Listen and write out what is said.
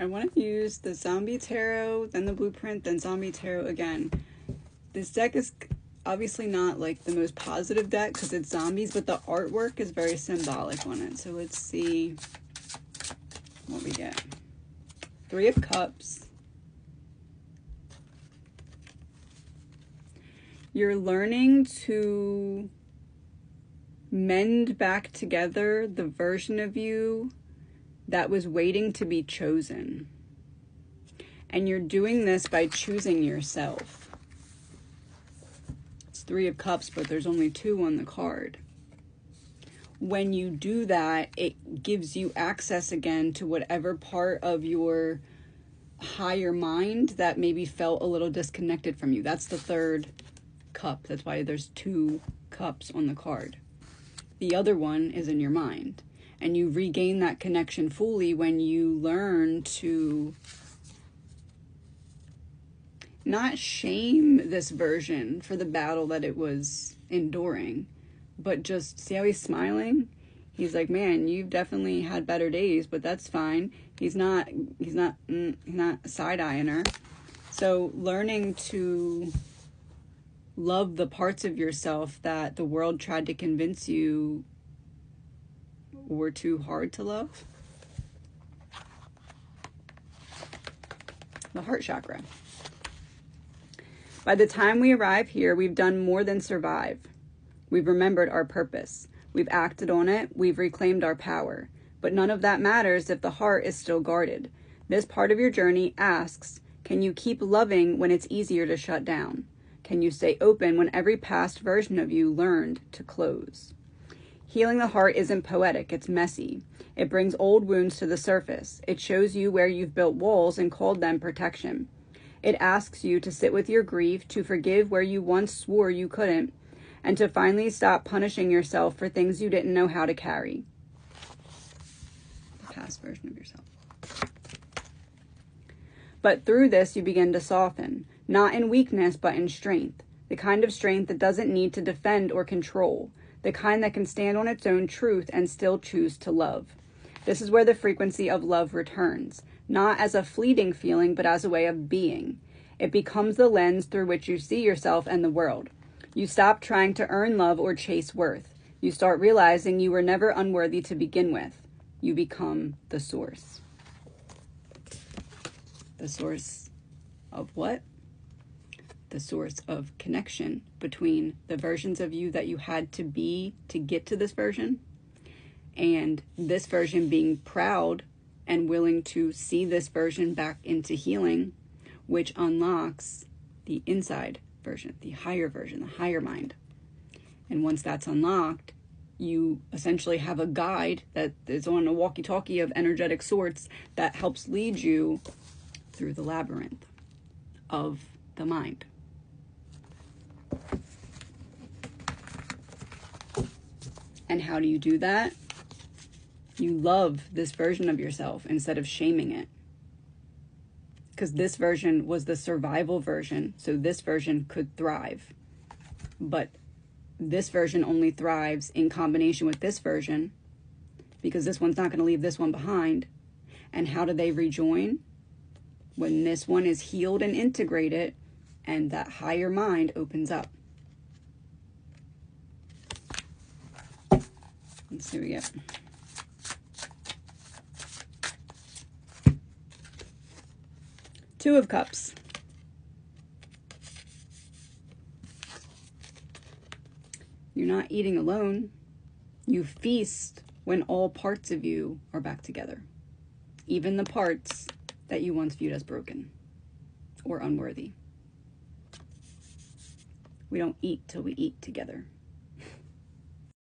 I want to use the Zombie Tarot, then the Blueprint, then Zombie Tarot again. This deck is obviously not like the most positive deck because it's zombies, but the artwork is very symbolic on it. So let's see what we get. Three of Cups. You're learning to mend back together the version of you that was waiting to be chosen. And you're doing this by choosing yourself. It's Three of Cups, but there's only two on the card. When you do that, it gives you access again to whatever part of your higher mind that maybe felt a little disconnected from you. That's the third cup. That's why there's two cups on the card. The other one is in your mind. And you regain that connection fully when you learn to not shame this version for the battle that it was enduring, but just see how he's smiling. He's like, man, you've definitely had better days, but that's fine. He's not side-eyeing her. So learning to love the parts of yourself that the world tried to convince you were too hard to love. The heart chakra. By the time we arrive here, we've done more than survive. We've remembered our purpose. We've acted on it. We've reclaimed our power. But none of that matters if the heart is still guarded. This part of your journey asks, can you keep loving when it's easier to shut down? Can you stay open when every past version of you learned to close? Healing the heart isn't poetic, it's messy. It brings old wounds to the surface. It shows you where you've built walls and called them protection. It asks you to sit with your grief, to forgive where you once swore you couldn't, and to finally stop punishing yourself for things you didn't know how to carry. The past version of yourself. But through this, you begin to soften, not in weakness, but in strength. The kind of strength that doesn't need to defend or control. The kind that can stand on its own truth and still choose to love. This is where the frequency of love returns, not as a fleeting feeling, but as a way of being. It becomes the lens through which you see yourself and the world. You stop trying to earn love or chase worth. You start realizing you were never unworthy to begin with. You become the source. The source of what? The source of connection between the versions of you that you had to be to get to this version, and this version being proud and willing to see this version back into healing, which unlocks the inside version, the higher mind. And once that's unlocked, you essentially have a guide that is on a walkie-talkie of energetic sorts that helps lead you through the labyrinth of the mind. And how do you do that? You love this version of yourself instead of shaming it. Because this version was the survival version, so this version could thrive. But this version only thrives in combination with this version, because this one's not going to leave this one behind. And how do they rejoin? When this one is healed and integrated, and that higher mind opens up. Let's see what we get. Two of Cups. You're not eating alone. You feast when all parts of you are back together. Even the parts that you once viewed as broken or unworthy. We don't eat till we eat together.